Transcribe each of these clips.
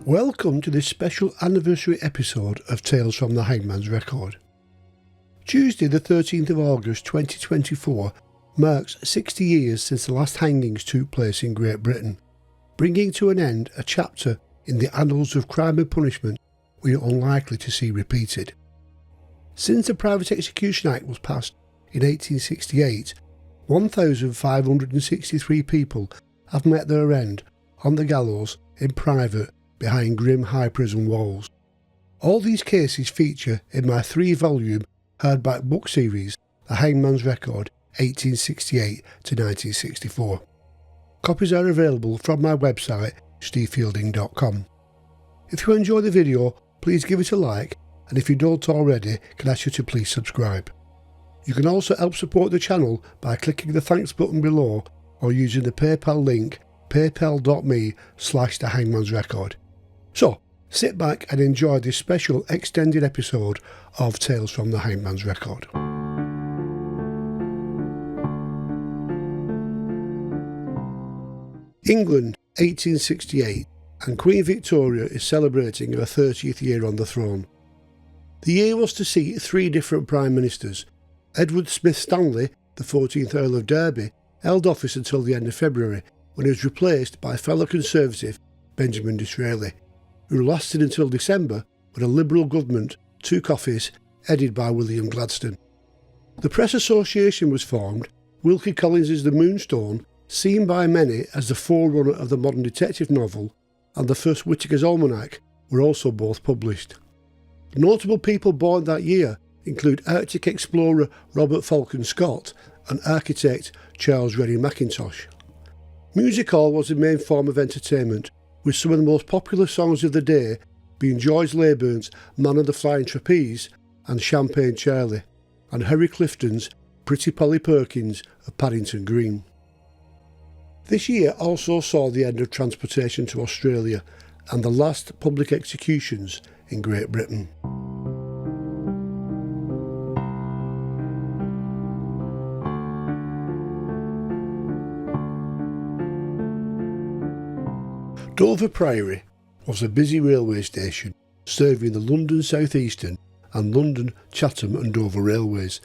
Welcome to this special anniversary episode of Tales from the Hangman's Record. Tuesday the 13th of August 2024 marks 60 years since the last hangings took place in Great Britain, bringing to an end a chapter in the annals of crime and punishment we are unlikely to see repeated. Since the Private Execution Act was passed in 1868, 1,563 people have met their end on the gallows in private behind grim high prison walls. All these cases feature in my 3-volume hardback book series, The Hangman's Record 1868 to 1964. Copies are available from my website stevefielding.com. If you enjoy the video, please give it a like, and if you don't already, can ask you to please subscribe. You can also help support the channel by clicking the thanks button below or using the PayPal link paypal.me/thehangmansrecord. So, sit back and enjoy this special extended episode of Tales from the Hangman's Record. England, 1868, and Queen Victoria is celebrating her 30th year on the throne. The year was to see 3 different Prime Ministers. Edward Smith Stanley, the 14th Earl of Derby, held office until the end of February, when he was replaced by fellow Conservative Benjamin Disraeli, who lasted until December when a Liberal government took office headed by William Gladstone. The Press Association was formed. Wilkie Collins's The Moonstone, seen by many as the forerunner of the modern detective novel, and the first Whitaker's Almanac were also both published. Notable people born that year include Arctic explorer Robert Falcon Scott and architect Charles Rennie Mackintosh. Music hall was the main form of entertainment, with some of the most popular songs of the day being George Layburn's Man of the Flying Trapeze and Champagne Charlie, and Harry Clifton's Pretty Polly Perkins of Paddington Green. This year also saw the end of transportation to Australia and the last public executions in Great Britain. Dover Priory was a busy railway station serving the London South Eastern and London, Chatham and Dover railways,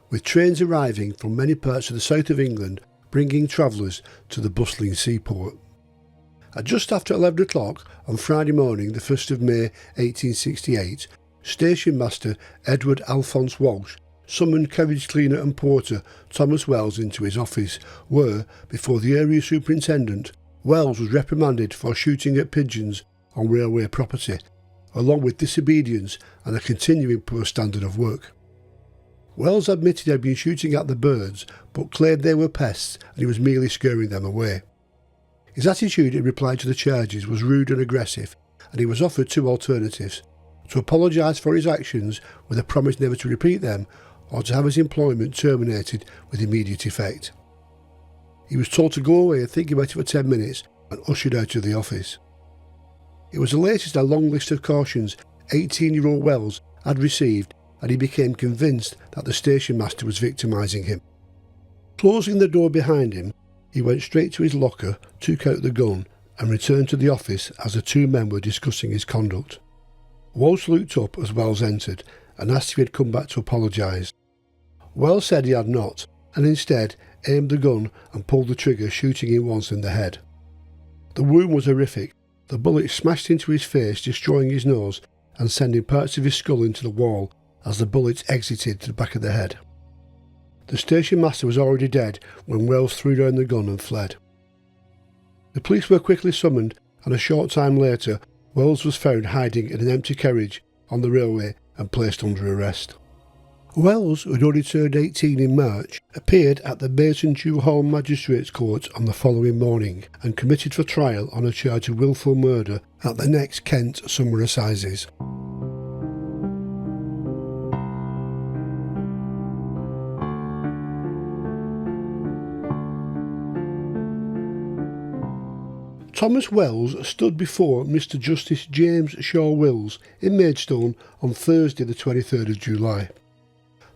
with trains arriving from many parts of the south of England bringing travellers to the bustling seaport. At just after 11 o'clock on Friday morning the 1st of May 1868, Station Master Edward Alphonse Walsh summoned carriage cleaner and porter Thomas Wells into his office, where, before the area superintendent, Wells was reprimanded for shooting at pigeons on railway property, along with disobedience and a continuing poor standard of work. Wells admitted he had been shooting at the birds, but claimed they were pests and he was merely scaring them away. His attitude in reply to the charges was rude and aggressive, and he was offered 2 alternatives: to apologise for his actions with a promise never to repeat them, or to have his employment terminated with immediate effect. He was told to go away and think about it for 10 minutes and ushered out of the office. It was the latest in a long list of cautions 18-year-old Wells had received, and he became convinced that the station master was victimising him. Closing the door behind him, he went straight to his locker, took out the gun and returned to the office as the 2 men were discussing his conduct. Walsh looked up as Wells entered and asked if he had come back to apologise. Wells said he had not, and instead aimed the gun and pulled the trigger, shooting him once in the head. The wound was horrific. The bullet smashed into his face, destroying his nose and sending parts of his skull into the wall as the bullets exited to the back of the head. The station master was already dead when Wells threw down the gun and fled. The police were quickly summoned, and a short time later Wells was found hiding in an empty carriage on the railway and placed under arrest. Wells, who had only turned 18 in March, appeared at the Mason-Dew-Hall Magistrates Court on the following morning and committed for trial on a charge of wilful murder at the next Kent Summer Assizes. Thomas Wells stood before Mr Justice James Shaw Wills in Maidstone on Thursday the 23rd of July.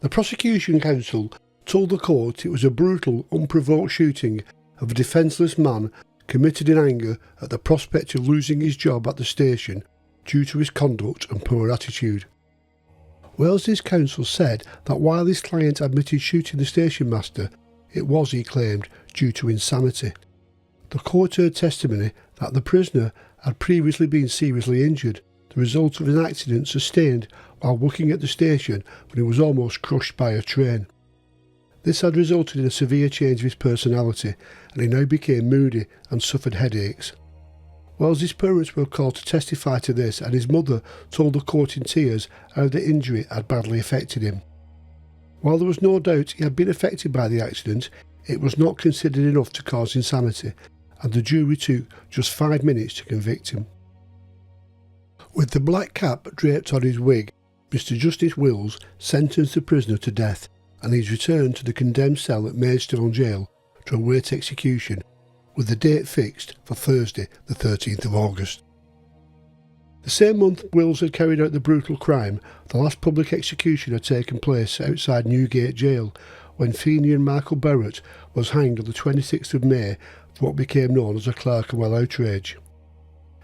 The prosecution counsel told the court it was a brutal, unprovoked shooting of a defenceless man committed in anger at the prospect of losing his job at the station due to his conduct and poor attitude. Wells's counsel said that while his client admitted shooting the station master, it was, he claimed, due to insanity. The court heard testimony that the prisoner had previously been seriously injured, the result of an accident sustained while working at the station when he was almost crushed by a train. This had resulted in a severe change of his personality, and he now became moody and suffered headaches. Wells's parents were called to testify to this, and his mother told the court in tears how the injury had badly affected him. While there was no doubt he had been affected by the accident, it was not considered enough to cause insanity, and the jury took just 5 minutes to convict him. With the black cap draped on his wig, Mr. Justice Wills sentenced the prisoner to death, and he returned to the condemned cell at Maidstone Jail to await execution, with the date fixed for Thursday the 13th of August. The same month Wills had carried out the brutal crime, the last public execution had taken place outside Newgate Jail, when Fenian Michael Barrett was hanged on the 26th of May for what became known as the Clerkenwell outrage.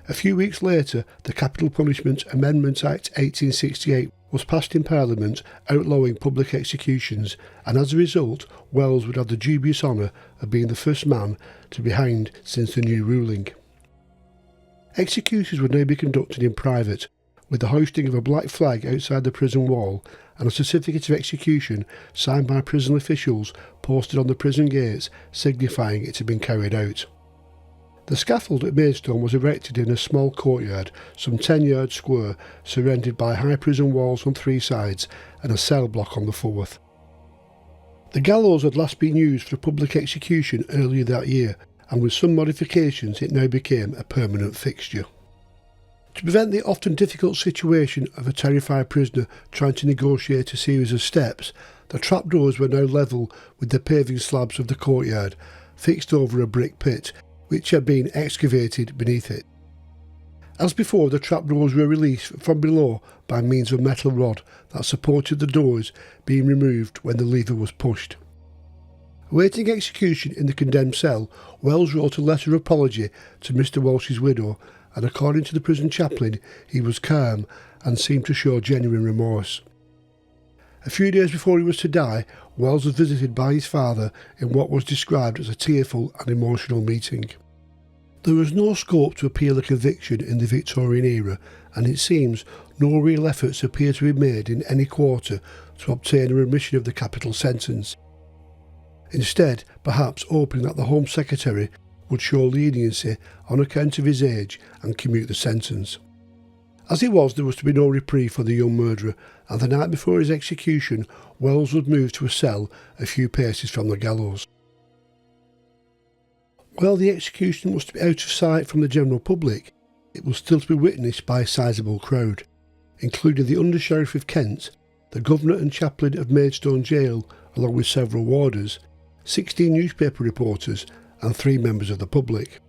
A few weeks later, the Capital Punishment Amendment Act 1868 was passed in Parliament outlawing public executions, and as a result, Wells would have the dubious honour of being the first man to be hanged since the new ruling. Executions would now be conducted in private, with the hoisting of a black flag outside the prison wall and a certificate of execution signed by prison officials posted on the prison gates signifying it had been carried out. The scaffold at Maidstone was erected in a small courtyard, some 10 yards square, surrounded by high prison walls on 3 sides and a cell block on the 4th. The gallows had last been used for public execution earlier that year, and with some modifications it now became a permanent fixture. To prevent the often difficult situation of a terrified prisoner trying to negotiate a series of steps, the trapdoors were now level with the paving slabs of the courtyard, fixed over a brick pit, which had been excavated beneath it. As before, the trapdoors were released from below by means of a metal rod that supported the doors being removed when the lever was pushed. Awaiting execution in the condemned cell, Wells wrote a letter of apology to Mr. Walsh's widow, and according to the prison chaplain, he was calm and seemed to show genuine remorse. A few days before he was to die, Wells was visited by his father in what was described as a tearful and emotional meeting. There was no scope to appeal a conviction in the Victorian era, and it seems no real efforts appear to be made in any quarter to obtain a remission of the capital sentence. Instead, perhaps hoping that the Home Secretary would show leniency on account of his age and commute the sentence. As it was, there was to be no reprieve for the young murderer, and the night before his execution, Wells was moved to a cell a few paces from the gallows. While the execution was to be out of sight from the general public, it was still to be witnessed by a sizable crowd, including the Under-Sheriff of Kent, the Governor and Chaplain of Maidstone Jail, along with several warders, 16 newspaper reporters, and 3 members of the public.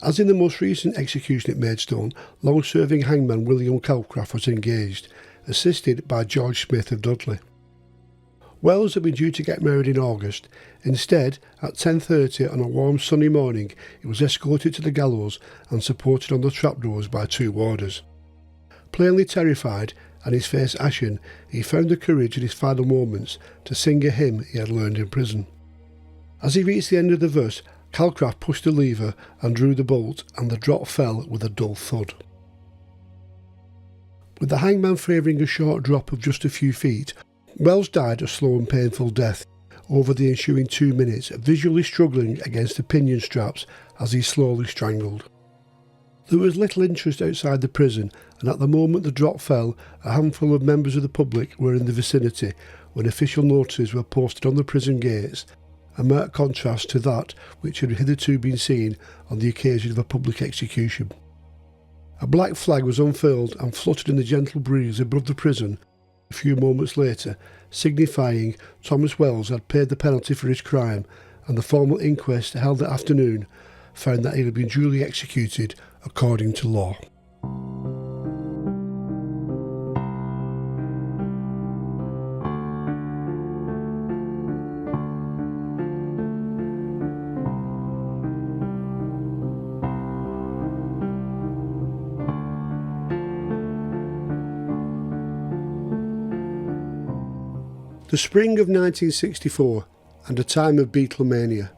As in the most recent execution at Maidstone, long-serving hangman William Calcraft was engaged, assisted by George Smith of Dudley. Wells had been due to get married in August. Instead, at 10:30 on a warm sunny morning, he was escorted to the gallows and supported on the trapdoors by 2 warders. Plainly terrified and his face ashen, he found the courage in his final moments to sing a hymn he had learned in prison. As he reached the end of the verse, Calcraft pushed the lever and drew the bolt, and the drop fell with a dull thud. With the hangman favouring a short drop of just a few feet, Wells died a slow and painful death over the ensuing 2 minutes, visually struggling against the pinion straps as he slowly strangled. There was little interest outside the prison, and at the moment the drop fell, a handful of members of the public were in the vicinity when official notices were posted on the prison gates, a marked contrast to that which had hitherto been seen on the occasion of a public execution. A black flag was unfurled and fluttered in the gentle breeze above the prison a few moments later, signifying Thomas Wells had paid the penalty for his crime, and the formal inquest held that afternoon found that he had been duly executed according to law. The spring of 1964 and a time of Beatlemania.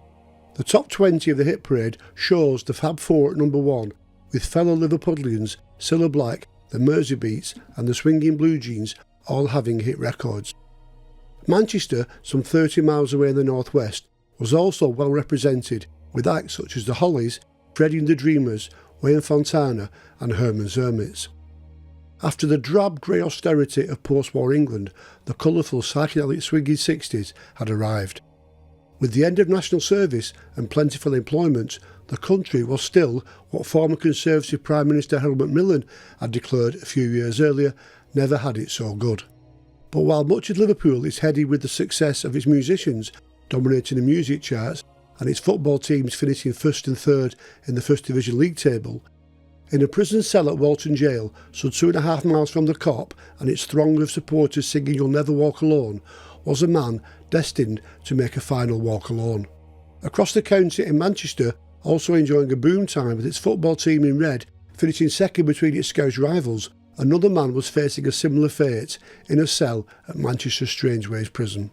The top 20 of the hit parade shows the Fab Four at number 1, with fellow Liverpudlians Cilla Black, the Merseybeats and the Swinging Blue Jeans all having hit records. Manchester, some 30 miles away in the northwest, was also well represented, with acts such as the Hollies, Freddie and the Dreamers, Wayne Fontana and Herman's Hermits. After the drab grey austerity of post-war England, the colourful psychedelic swinging 60s had arrived. With the end of national service and plentiful employment, the country was still what former Conservative Prime Minister Harold Macmillan had declared a few years earlier, never had it so good. But while much of Liverpool is headed with the success of its musicians dominating the music charts and its football teams finishing first and third in the First Division League table, in a prison cell at Walton Jail, some 2.5 miles from the Cop, and its throng of supporters singing You'll Never Walk Alone, was a man destined to make a final walk alone. Across the county in Manchester, also enjoying a boom time with its football team in red, finishing second between its Scouse rivals, another man was facing a similar fate in a cell at Manchester Strangeways Prison.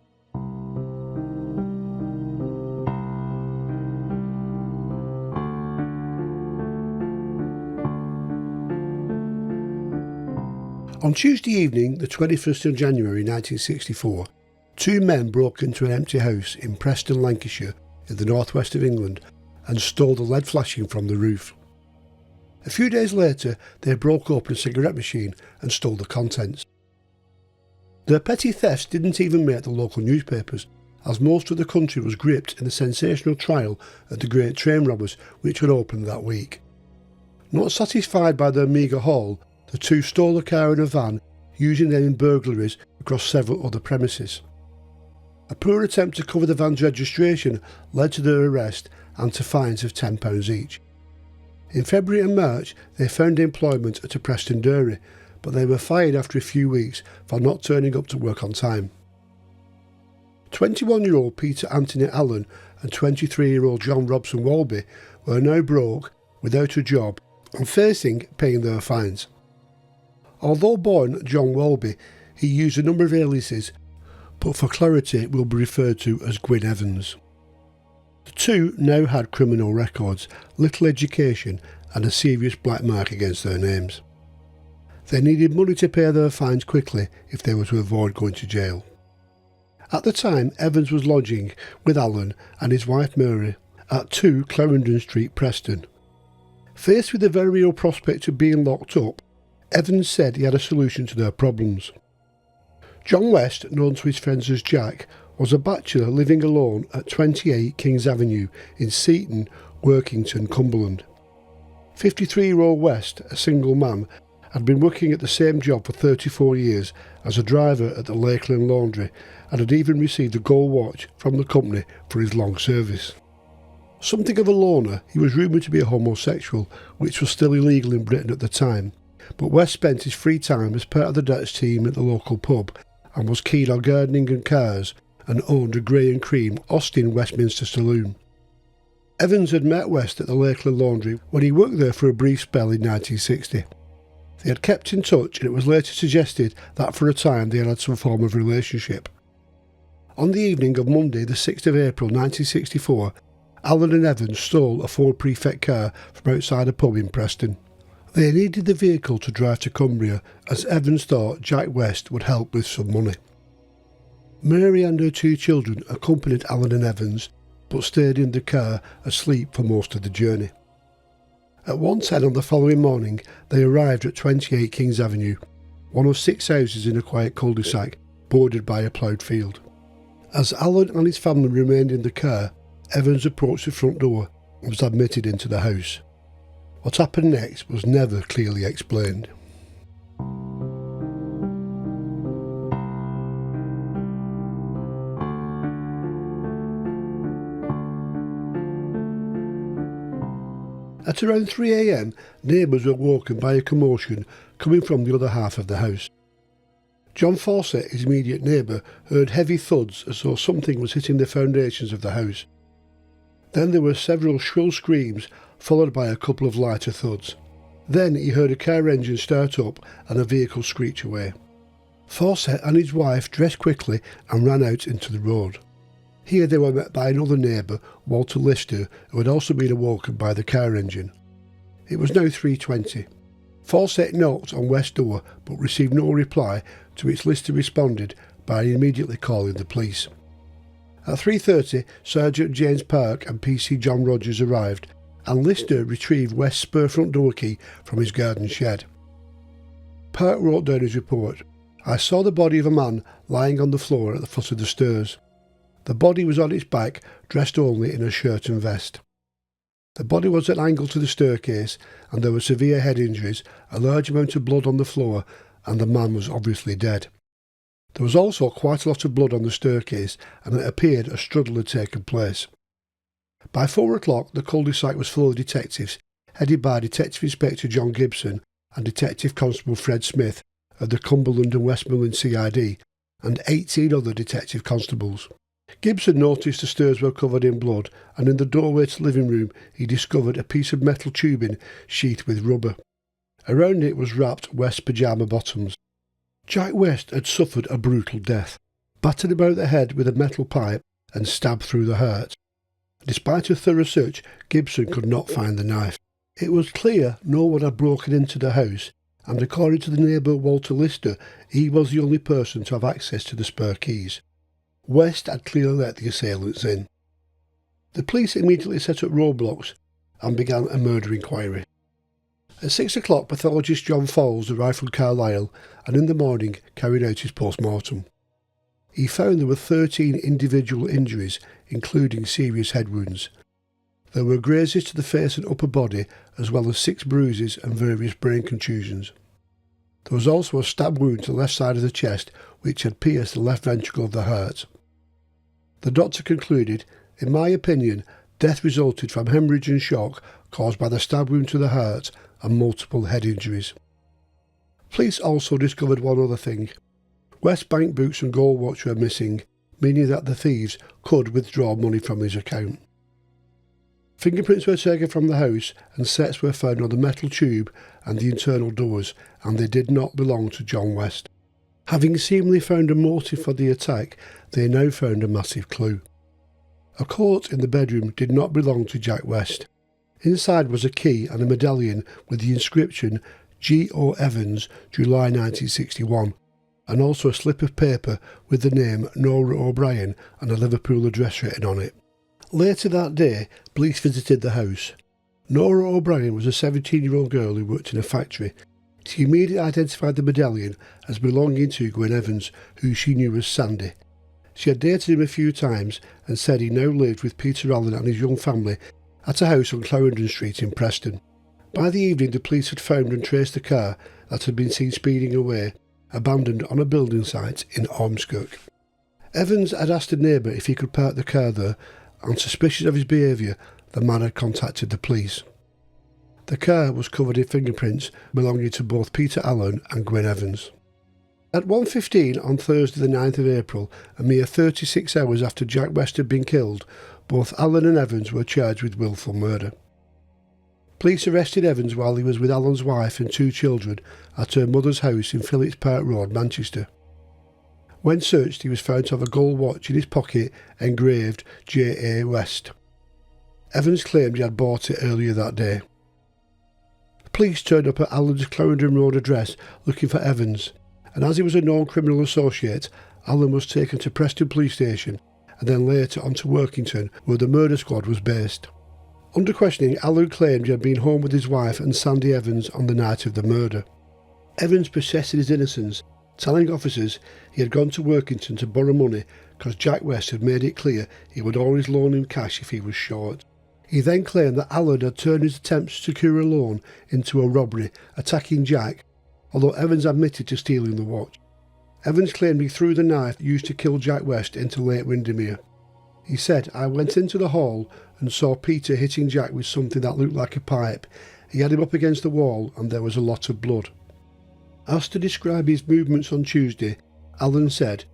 On Tuesday evening, the 21st of January 1964, two men broke into an empty house in Preston, Lancashire, in the northwest of England, and stole the lead flashing from the roof. A few days later, they broke open a cigarette machine and stole the contents. Their petty thefts didn't even make the local newspapers, as most of the country was gripped in the sensational trial of the great train robbers which had opened that week. Not satisfied by their meagre haul, the two stole a car and a van, using them in burglaries across several other premises. A poor attempt to cover the van's registration led to their arrest and to fines of £10 each. In February and March they found employment at a Preston dairy, but they were fired after a few weeks for not turning up to work on time. 21-year-old Peter Anthony Allen and 23-year-old John Robson Walby were now broke, without a job, and facing paying their fines. Although born John Walby, he used a number of aliases, but for clarity will be referred to as Gwynne Evans. The two now had criminal records, little education and a serious black mark against their names. They needed money to pay their fines quickly if they were to avoid going to jail. At the time, Evans was lodging with Allen and his wife Mary at 2 Clarendon Street, Preston. Faced with the very real prospect of being locked up, Evans said he had a solution to their problems. John West, known to his friends as Jack, was a bachelor living alone at 28 Kings Avenue in Seaton, Workington, Cumberland. 53-year-old West, a single man, had been working at the same job for 34 years as a driver at the Lakeland Laundry and had even received a gold watch from the company for his long service. Something of a loner, he was rumoured to be a homosexual, which was still illegal in Britain at the time, but West spent his free time as part of the Dutch team at the local pub and was keen on gardening and cars and owned a grey and cream Austin Westminster saloon. Evans had met West at the Lakeland Laundry when he worked there for a brief spell in 1960. They had kept in touch and it was later suggested that for a time they had had some form of relationship. On the evening of Monday the 6th of April 1964, Allen and Evans stole a Ford Prefect car from outside a pub in Preston. They needed the vehicle to drive to Cumbria, as Evans thought Jack West would help with some money. Mary and her 2 children accompanied Allen and Evans, but stayed in the car asleep for most of the journey. At 1:10 on the following morning, they arrived at 28 Kings Avenue, one of 6 houses in a quiet cul-de-sac bordered by a ploughed field. As Allen and his family remained in the car, Evans approached the front door and was admitted into the house. What happened next was never clearly explained. At around 3 a.m, neighbours were woken by a commotion coming from the other half of the house. John Fawcett, his immediate neighbour, heard heavy thuds as though something was hitting the foundations of the house. Then there were several shrill screams, followed by a couple of lighter thuds. Then he heard a car engine start up and a vehicle screech away. Fawcett and his wife dressed quickly and ran out into the road. Here they were met by another neighbour, Walter Lister, who had also been awoken by the car engine. It was now 3:20. Fawcett knocked on West's door but received no reply, to which Lister responded by immediately calling the police. At 3:30, Sergeant James Park and PC John Rogers arrived, and Lister retrieved West's spare front door key from his garden shed. Park wrote down his report. I saw the body of a man lying on the floor at the foot of the stairs. The body was on its back, dressed only in a shirt and vest. The body was at an angle to the staircase, and there were severe head injuries, a large amount of blood on the floor, and the man was obviously dead. There was also quite a lot of blood on the staircase, and it appeared a struggle had taken place. By 4 o'clock, the cul-de-sac was full of detectives, headed by Detective Inspector John Gibson and Detective Constable Fred Smith of the Cumberland and Westmoreland CID, and 18 other detective constables. Gibson noticed the stairs were covered in blood, and in the doorway to the living room he discovered a piece of metal tubing sheathed with rubber. Around it was wrapped West's pyjama bottoms. Jack West had suffered a brutal death, battered about the head with a metal pipe and stabbed through the heart. Despite a thorough search, Gibson could not find the knife. It was clear no one had broken into the house, and according to the neighbour Walter Lister, he was the only person to have access to the spare keys. West had clearly let the assailants in. The police immediately set up roadblocks and began a murder inquiry. At 6 o'clock, pathologist John Fowles arrived from Carlisle and in the morning carried out his post-mortem. He found there were 13 individual injuries, including serious head wounds. There were grazes to the face and upper body, as well as 6 bruises and various brain contusions. There was also a stab wound to the left side of the chest, which had pierced the left ventricle of the heart. The doctor concluded, in my opinion, death resulted from hemorrhage and shock caused by the stab wound to the heart and multiple head injuries. Police also discovered one other thing. West's bank boots and gold watch were missing, meaning that the thieves could withdraw money from his account. Fingerprints were taken from the house and sets were found on the metal tube and the internal doors, and they did not belong to John West. Having seemingly found a motive for the attack, they now found a massive clue. A coat in the bedroom did not belong to Jack West. Inside was a key and a medallion with the inscription G.O. Evans, July 1961, and also a slip of paper with the name Nora O'Brien and a Liverpool address written on it. Later that day, police visited the house. Nora O'Brien was a 17-year-old girl who worked in a factory. She immediately identified the medallion as belonging to Gwynne Evans, who she knew as Sandy. She had dated him a few times and said he now lived with Peter Allen and his young family at a house on Clarendon Street in Preston. By the evening, the police had found and traced the car that had been seen speeding away, abandoned on a building site in Ormskirk. Evans had asked a neighbour if he could park the car there, and suspicious of his behaviour, the man had contacted the police. The car was covered in fingerprints belonging to both Peter Allen and Gwynne Evans. At 1:15 on Thursday the 9th of April, a mere 36 hours after Jack West had been killed, both Allen and Evans were charged with willful murder. Police arrested Evans while he was with Allen's wife and 2 children at her mother's house in Phillips Park Road, Manchester. When searched, he was found to have a gold watch in his pocket engraved J.A. West. Evans claimed he had bought it earlier that day. Police turned up at Allen's Clarendon Road address looking for Evans, and as he was a known criminal associate, Allen was taken to Preston Police Station and then later on to Workington, where the murder squad was based. Under questioning, Allen claimed he had been home with his wife and Sandy Evans on the night of the murder. Evans persisted his innocence, telling officers he had gone to Workington to borrow money because Jack West had made it clear he would always loan him cash if he was short. He then claimed that Allen had turned his attempts to secure a loan into a robbery, attacking Jack, although Evans admitted to stealing the watch. Evans claimed he threw the knife used to kill Jack West into Lake Windermere. He said, I went into the hall and saw Peter hitting Jack with something that looked like a pipe. He had him up against the wall and there was a lot of blood. Asked to describe his movements on Tuesday, Allen said,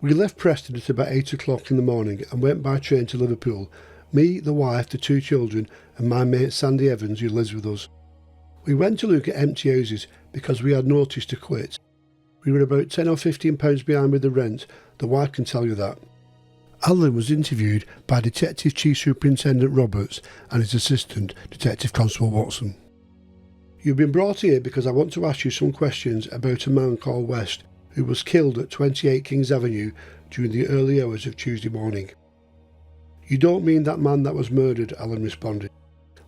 we left Preston at about 8 o'clock in the morning and went by train to Liverpool, me, the wife, the 2 children and my mate Sandy Evans who lives with us. We went to look at empty houses because we had notice to quit. We were about £10 or £15 behind with the rent, the wife can tell you that. Alan was interviewed by Detective Chief Superintendent Roberts and his assistant, Detective Constable Watson. You've been brought here because I want to ask you some questions about a man called West who was killed at 28 Kings Avenue during the early hours of Tuesday morning. You don't mean that man that was murdered, Alan responded.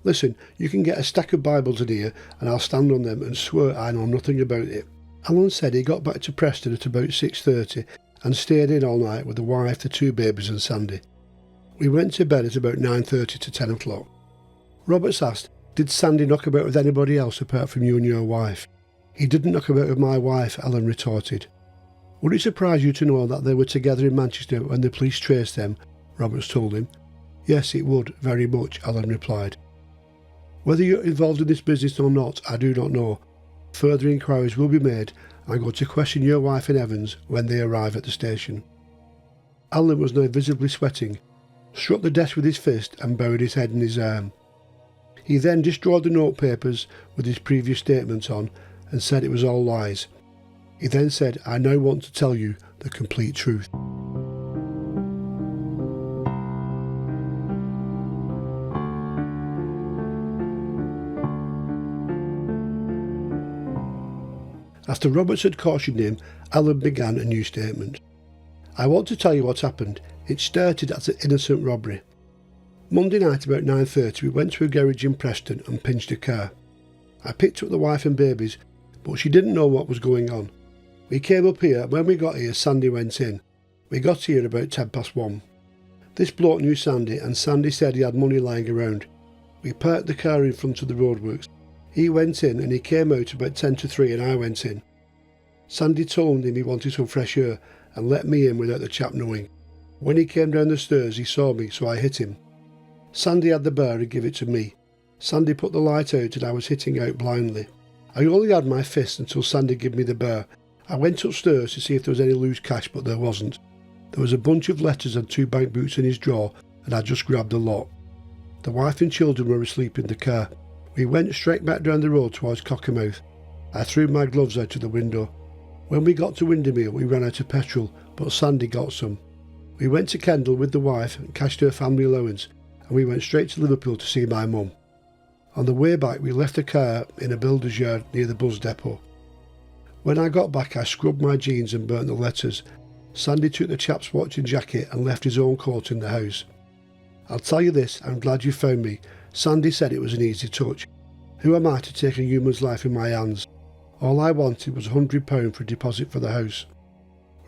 Listen, you can get a stack of Bibles in here and I'll stand on them and swear I know nothing about it. Alan said he got back to Preston at about 6:30 and stayed in all night with the wife, the 2 babies and Sandy. We went to bed at about 9:30 to 10 o'clock. Roberts asked, did Sandy knock about with anybody else apart from you and your wife? He didn't knock about with my wife, Alan retorted. Would it surprise you to know that they were together in Manchester when the police traced them? Roberts told him. Yes, it would, very much, Alan replied. Whether you're involved in this business or not, I do not know. Further inquiries will be made. I'm going to question your wife and Evans when they arrive at the station. Alan was now visibly sweating, struck the desk with his fist and buried his head in his arm. He then destroyed the notepapers with his previous statement on and said it was all lies. He then said, I now want to tell you the complete truth. After Roberts had cautioned him, Alan began a new statement. I want to tell you what happened. It started as an innocent robbery. Monday night about 9:30 we went to a garage in Preston and pinched a car. I picked up the wife and babies, but she didn't know what was going on. We came up here and when we got here Sandy went in. We got here about 1:10. This bloke knew Sandy and Sandy said he had money lying around. We parked the car in front of the roadworks. He went in and he came out about 2:50 and I went in. Sandy told him he wanted some fresh air and let me in without the chap knowing. When he came down the stairs he saw me, so I hit him. Sandy had the bar and gave it to me. Sandy put the light out and I was hitting out blindly. I only had my fist until Sandy gave me the bar. I went upstairs to see if there was any loose cash, but there wasn't. There was a bunch of letters and 2 bank boots in his drawer and I just grabbed the lot. The wife and children were asleep in the car. We went straight back down the road towards Cockermouth. I threw my gloves out of the window. When we got to Windermere we ran out of petrol, but Sandy got some. We went to Kendal with the wife and cashed her family allowance, and we went straight to Liverpool to see my mum. On the way back we left the car in a builder's yard near the bus depot. When I got back I scrubbed my jeans and burnt the letters. Sandy took the chap's watch and jacket and left his own coat in the house. I'll tell you this, I'm glad you found me. Sandy said it was an easy touch. Who am I to take a human's life in my hands? All I wanted was £100 for a deposit for the house.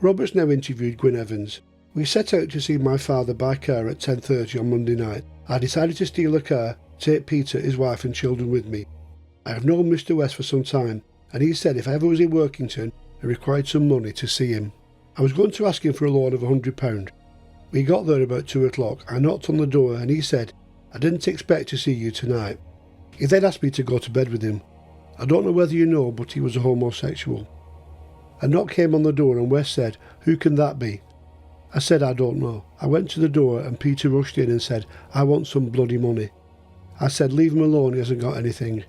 Roberts now interviewed Gwynne Evans. We set out to see my father by car at 10:30 on Monday night. I decided to steal a car, take Peter, his wife and children with me. I have known Mr. West for some time, and he said if I ever was in Workington, I required some money to see him. I was going to ask him for a loan of £100. We got there about 2 o'clock. I knocked on the door and he said, I didn't expect to see you tonight. He then asked me to go to bed with him. I don't know whether you know, but he was a homosexual. A knock came on the door and West said, who can that be? I said, I don't know. I went to the door and Peter rushed in and said, I want some bloody money. I said, leave him alone, he hasn't got anything.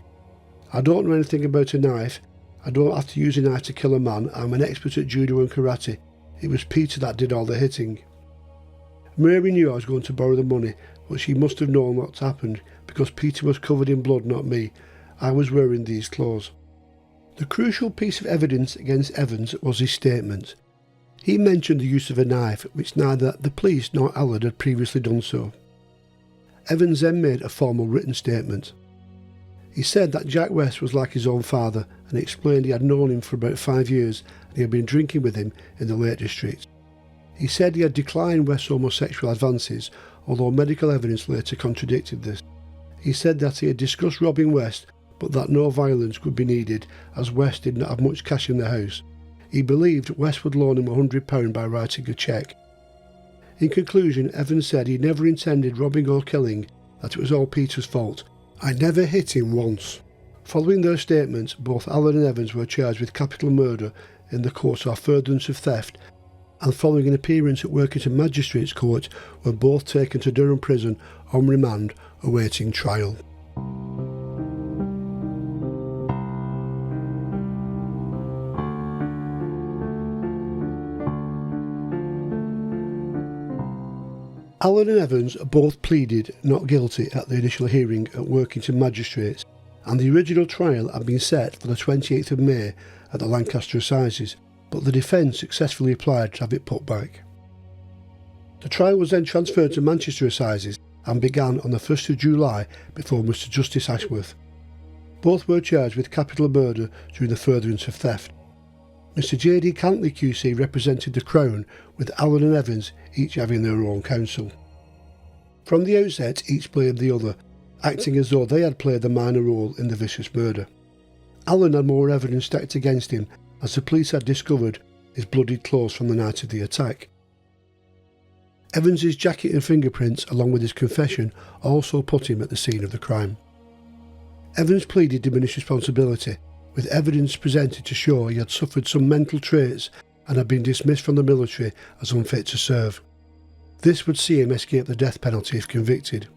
I don't know anything about a knife. I don't have to use a knife to kill a man. I'm an expert at judo and karate. It was Peter that did all the hitting. Mary knew I was going to borrow the money, but she must have known what's happened because Peter was covered in blood, not me. I was wearing these clothes. The crucial piece of evidence against Evans was his statement. He mentioned the use of a knife, which neither the police nor Alan had previously done so. Evans then made a formal written statement. He said that Jack West was like his own father and explained he had known him for about 5 years and he had been drinking with him in the Lake District. He said he had declined West's homosexual advances, although medical evidence later contradicted this. He said that he had discussed robbing West, but that no violence would be needed as West did not have much cash in the house. He believed West would loan him £100 by writing a cheque. In conclusion, Evans said he never intended robbing or killing, that it was all Peter's fault. I never hit him once. Following their statements, both Alan and Evans were charged with capital murder in the course of furtherance of theft, and following an appearance at Workington Magistrates Court were both taken to Durham Prison on remand awaiting trial. Allen and Evans both pleaded not guilty at the initial hearing at Workington Magistrates, and the original trial had been set for the 28th of May at the Lancaster Assizes, but the defence successfully applied to have it put back. The trial was then transferred to Manchester Assizes and began on the 1st of July before Mr Justice Ashworth. Both were charged with capital murder during the furtherance of theft. Mr J.D. Cantley QC represented the Crown, with Allen and Evans each having their own counsel. From the outset, each blamed the other, acting as though they had played the minor role in the vicious murder. Allen had more evidence stacked against him, as the police had discovered his bloodied clothes from the night of the attack. Evans's jacket and fingerprints, along with his confession, also put him at the scene of the crime. Evans pleaded diminished responsibility, with evidence presented to show he had suffered some mental traits and had been dismissed from the military as unfit to serve. This would see him escape the death penalty if convicted.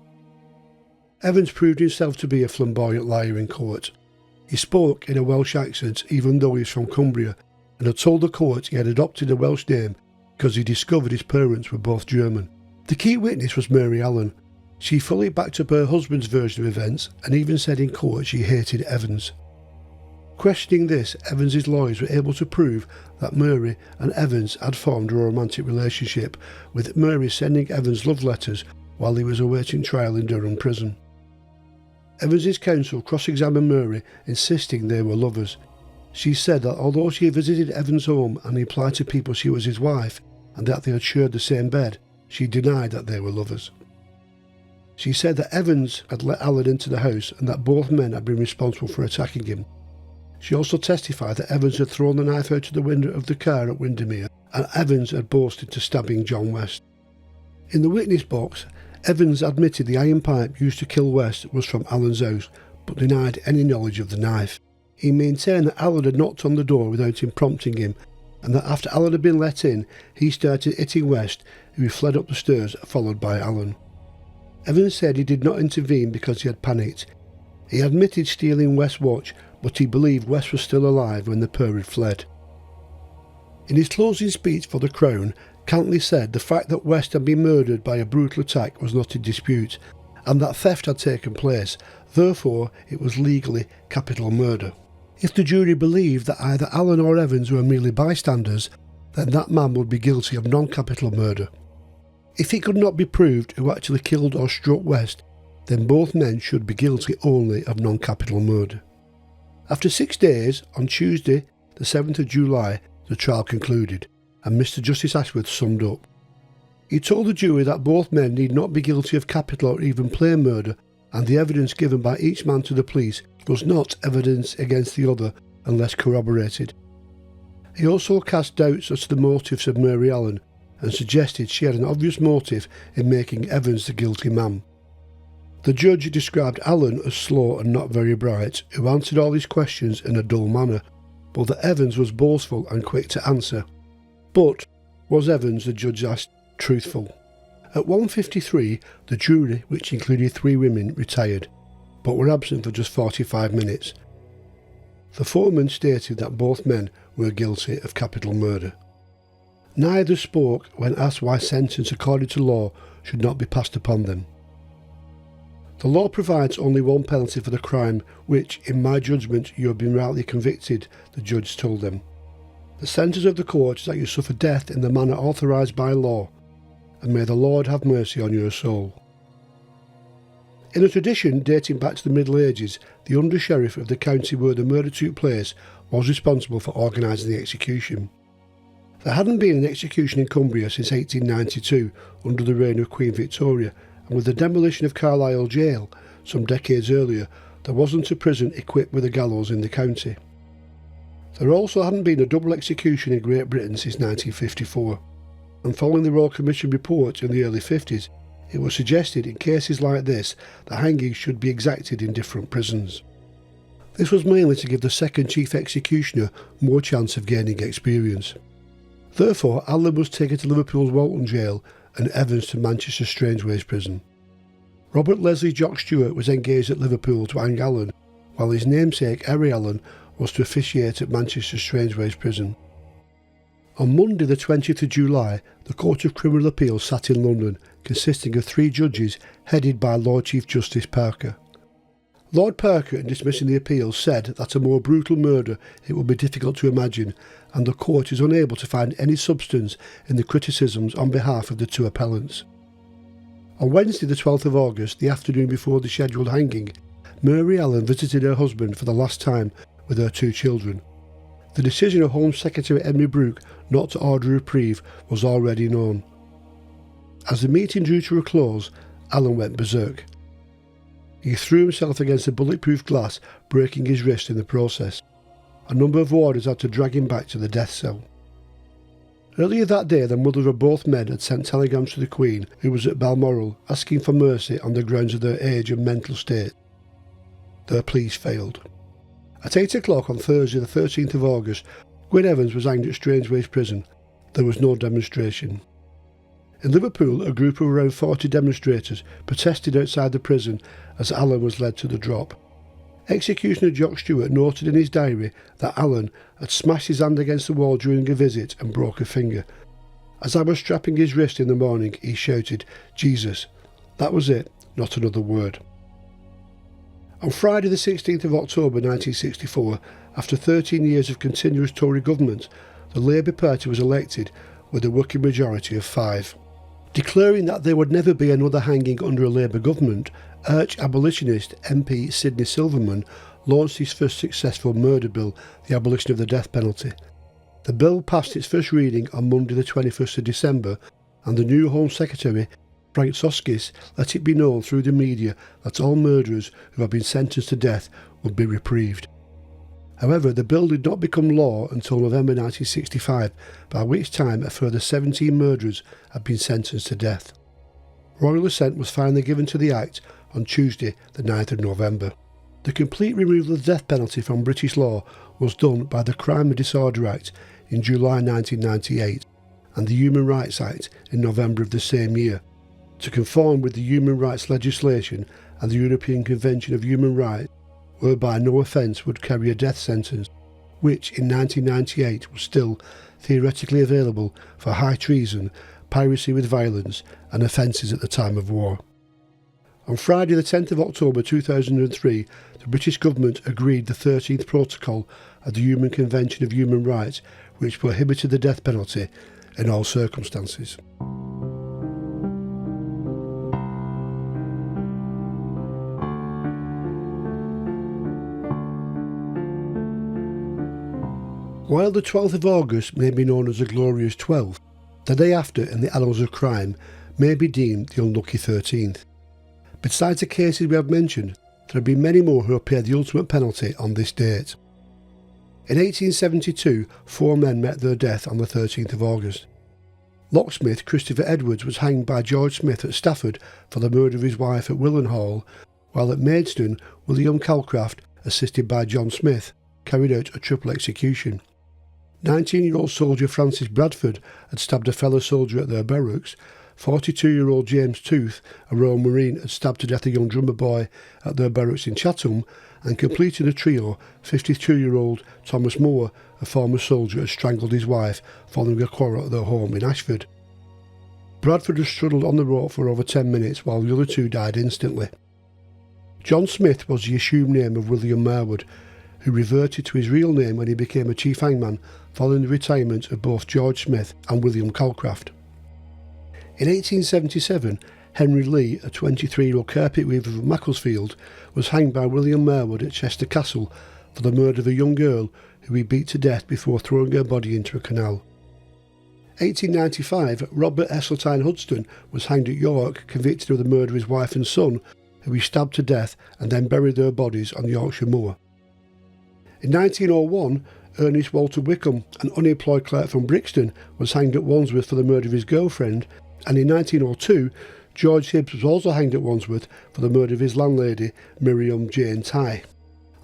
Evans proved himself to be a flamboyant liar in court. He spoke in a Welsh accent even though he was from Cumbria, and had told the court he had adopted a Welsh name because he discovered his parents were both German. The key witness was Mary Allen. She fully backed up her husband's version of events and even said in court she hated Evans. Questioning this, Evans's lawyers were able to prove that Mary and Evans had formed a romantic relationship, with Mary sending Evans love letters while he was awaiting trial in Durham prison. Evans's counsel cross-examined Mary, insisting they were lovers. She said that although she visited Evans' home and implied to people she was his wife and that they had shared the same bed, she denied that they were lovers. She said that Evans had let Allen into the house and that both men had been responsible for attacking him. She also testified that Evans had thrown the knife out of the window of the car at Windermere, and Evans had boasted to stabbing John West. In the witness box, Evans admitted the iron pipe used to kill West was from Allen's house, but denied any knowledge of the knife. He maintained that Allen had knocked on the door without him prompting him, and that after Allen had been let in, he started hitting West, who fled up the stairs, followed by Allen. Evans said he did not intervene because he had panicked. He admitted stealing West's watch, but he believed West was still alive when the pair had fled. In his closing speech for the Crown, Cantley said the fact that West had been murdered by a brutal attack was not in dispute, and that theft had taken place, therefore it was legally capital murder. If the jury believed that either Allen or Evans were merely bystanders, then that man would be guilty of non-capital murder. If it could not be proved who actually killed or struck West, then both men should be guilty only of non-capital murder. After 6 days, on Tuesday, the 7th of July, the trial concluded, and Mr Justice Ashworth summed up. He told the jury that both men need not be guilty of capital or even plain murder, and the evidence given by each man to the police was not evidence against the other unless corroborated. He also cast doubts as to the motives of Mary Allen and suggested she had an obvious motive in making Evans the guilty man. The judge described Allen as slow and not very bright, who answered all his questions in a dull manner, but that Evans was boastful and quick to answer. But was Evans, the judge asked, truthful? At 1:53, the jury, which included 3 women, retired, but were absent for just 45 minutes. The foreman stated that both men were guilty of capital murder. Neither spoke when asked why sentence according to law should not be passed upon them. The law provides only one penalty for the crime which, in my judgment, you have been rightly convicted, the judge told them. The sentence of the court is that you suffer death in the manner authorised by law, and may the Lord have mercy on your soul. In a tradition dating back to the Middle Ages, the Under-Sheriff of the county where the murder took place was responsible for organising the execution. There hadn't been an execution in Cumbria since 1892 under the reign of Queen Victoria, and with the demolition of Carlisle Jail some decades earlier, there wasn't a prison equipped with a gallows in the county. There also hadn't been a double execution in Great Britain since 1954, and following the Royal Commission report in the early 50s, it was suggested in cases like this that hangings should be exacted in different prisons. This was mainly to give the second chief executioner more chance of gaining experience. Therefore, Allen was taken to Liverpool's Walton Jail and Evans to Manchester Strangeways Prison. Robert Leslie Jock Stewart was engaged at Liverpool to hang Allen, while his namesake Harry Allen was to officiate at Manchester Strangeways Prison. On Monday the 20th of July, the Court of Criminal Appeal sat in London, consisting of 3 judges headed by Lord Chief Justice Parker. Lord Parker, in dismissing the appeal, said that a more brutal murder it would be difficult to imagine, and the court is unable to find any substance in the criticisms on behalf of the 2 appellants. On Wednesday the 12th of August, the afternoon before the scheduled hanging, Mary Allen visited her husband for the last time with her 2 children. The decision of Home Secretary Henry Brooke not to order a reprieve was already known. As the meeting drew to a close, Allen went berserk. He threw himself against the bulletproof glass, breaking his wrist in the process. A number of warders had to drag him back to the death cell. Earlier that day, the mother of both men had sent telegrams to the Queen, who was at Balmoral, asking for mercy on the grounds of their age and mental state. Their pleas failed. At 8 o'clock on Thursday the 13th of August, Gwynne Evans was hanged at Strangeways Prison. There was no demonstration. In Liverpool, a group of around 40 demonstrators protested outside the prison as Allen was led to the drop. Executioner Jock Stewart noted in his diary that Allen had smashed his hand against the wall during a visit and broke a finger. As I was strapping his wrist in the morning, he shouted, "Jesus." That was it, not another word. On Friday the 16th of October 1964, after 13 years of continuous Tory government, the Labour Party was elected with a working majority of 5. Declaring that there would never be another hanging under a Labour government, arch-abolitionist MP Sidney Silverman launched his first successful murder bill, the Abolition of the Death Penalty. The bill passed its first reading on Monday the 21st of December, and the new Home Secretary, Frank Soskis, let it be known through the media that all murderers who have been sentenced to death would be reprieved. However, the bill did not become law until November 1965, by which time a further 17 murderers had been sentenced to death. Royal assent was finally given to the Act on Tuesday, the 9th of November. The complete removal of the death penalty from British law was done by the Crime and Disorder Act in July 1998 and the Human Rights Act in November of the same year, to conform with the human rights legislation and the European Convention of Human Rights, whereby no offence would carry a death sentence, which in 1998 was still theoretically available for high treason, piracy with violence and offences at the time of war. On Friday the 10th of October 2003, the British government agreed the 13th Protocol of the Human Convention of Human Rights, which prohibited the death penalty in all circumstances. While the 12th of August may be known as the Glorious 12th, the day after in the annals of crime may be deemed the unlucky 13th. Besides the cases we have mentioned, there have been many more who have paid the ultimate penalty on this date. In 1872, 4 men met their death on the 13th of August. Locksmith Christopher Edwards was hanged by George Smith at Stafford for the murder of his wife at Willenhall, while at Maidstone, William Calcraft, assisted by John Smith, carried out a triple execution. 19-year-old soldier Francis Bradford had stabbed a fellow soldier at their barracks. 42-year-old James Tooth, a Royal Marine, had stabbed to death a young drummer boy at their barracks in Chatham, and completing a trio, 52-year-old Thomas Moore, a former soldier, had strangled his wife following a quarrel at their home in Ashford. Bradford had struggled on the rope for over 10 minutes, while the other 2 died instantly. John Smith was the assumed name of William Marwood, who reverted to his real name when he became a chief hangman following the retirement of both George Smith and William Calcraft. In 1877, Henry Lee, a 23-year-old carpet weaver from Macclesfield, was hanged by William Marwood at Chester Castle for the murder of a young girl who he beat to death before throwing her body into a canal. 1895, Robert Esseltine Hudson was hanged at York, convicted of the murder of his wife and son, who he stabbed to death and then buried their bodies on Yorkshire Moor. In 1901, Ernest Walter Wickham, an unemployed clerk from Brixton, was hanged at Wandsworth for the murder of his girlfriend, and in 1902, George Hibbs was also hanged at Wandsworth for the murder of his landlady, Miriam Jane Tighe.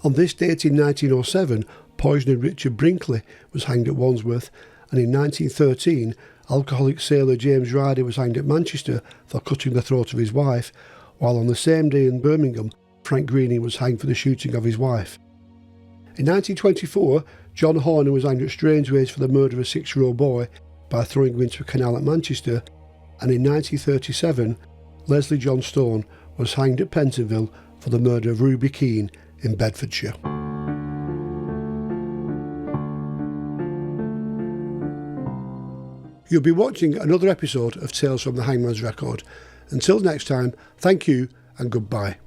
On this date in 1907, poisoner Richard Brinkley was hanged at Wandsworth, and in 1913, alcoholic sailor James Ryder was hanged at Manchester for cutting the throat of his wife, while on the same day in Birmingham, Frank Greening was hanged for the shooting of his wife. In 1924, John Horner was hanged at Strangeways for the murder of a 6-year-old boy by throwing him into a canal at Manchester, and in 1937 Leslie John Stone was hanged at Pentonville for the murder of Ruby Keane in Bedfordshire. You'll be watching another episode of Tales from the Hangman's Record. Until next time, thank you and goodbye.